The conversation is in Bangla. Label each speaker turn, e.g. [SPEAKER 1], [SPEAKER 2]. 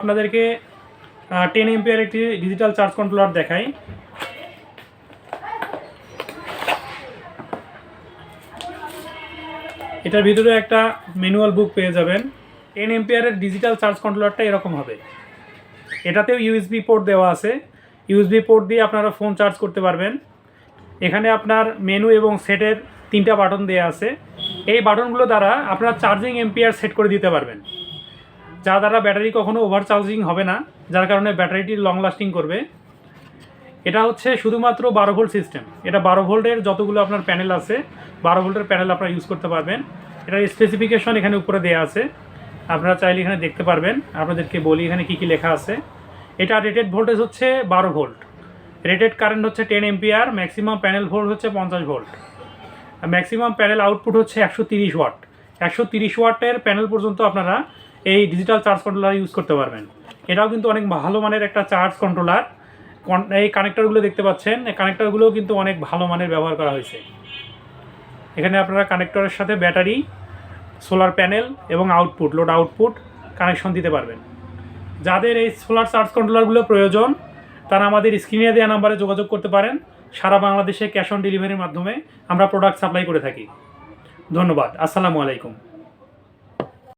[SPEAKER 1] আপনাদেরকে 10 এম্পিয়ার একটি ডিজিটাল চার্জ কন্ট্রোলার দেখাই। এটার ভিতরে একটা ম্যানুয়াল বুক পেয়ে যাবেন। 10 এম্পিয়ারের ডিজিটাল চার্জ কন্ট্রোলারটা এরকম হবে। এটাতেও ইউএসবি পোর্ট দেওয়া আছে। ইউএসবি পোর্ট দিয়ে আপনারা ফোন চার্জ করতে পারবেন। এখানে আপনার মেনু এবং সেটের 3টা বাটন দেওয়া আছে। এই বাটনগুলো দ্বারা আপনারা চার্জিং এম্পিয়ার সেট করে দিতে পারবেন, যা দ্বারা ব্যাটারি কখনো ওভার চার্জিং হবে না, যার কারণে ব্যাটারিটি লং লাস্টিং করবে। এটা হচ্ছে শুধুমাত্র 12 ভোল্ট সিস্টেম। এটা 12 ভোল্টের যতগুলো আপনার প্যানেল আছে, 12 ভোল্টের প্যানেল আপনারা ইউজ করতে পারবেন। এটার স্পেসিফিকেশন এখানে উপরে দেওয়া আছে, আপনারা চাইলে এখানে দেখতে পারবেন। আপনাদেরকে বলি এখানে কী কী লেখা আছে। এটা রেটেড ভোল্টেজ হচ্ছে 12 ভোল্ট, রেটেড কারেন্ট হচ্ছে 10 এম্পিয়ার, ম্যাক্সিমাম প্যানেল ভোল্ট হচ্ছে 50 ভোল্ট, ম্যাক্সিমাম প্যানেল আউটপুট হচ্ছে 130 ওয়াট। 130 ওয়াটের প্যানেল পর্যন্ত আপনারা এই ডিজিটাল চার্জ কন্ট্রোলার ইউজ করতে পারবেন। এটাও কিন্তু অনেক ভালো মানের একটা চার্জ কন্ট্রোলার। এই কানেক্টরগুলো দেখতে পাচ্ছেন, এই কানেক্টরগুলোও কিন্তু অনেক ভালো মানের ব্যবহার করা হয়েছে। এখানে আপনারা কানেক্টরের সাথে ব্যাটারি, সোলার প্যানেল এবং আউটপুট, লোড আউটপুট কানেকশন দিতে পারবেন। যাদের এই সোলার চার্জ কন্ট্রোলারগুলো প্রয়োজন তারা আমাদের স্ক্রিনে দেওয়া নাম্বারে যোগাযোগ করতে পারেন। সারা বাংলাদেশে ক্যাশ অন ডেলিভারির মাধ্যমে আমরা প্রোডাক্ট সাপ্লাই করে থাকি। ধন্যবাদ। আসসালামু আলাইকুম।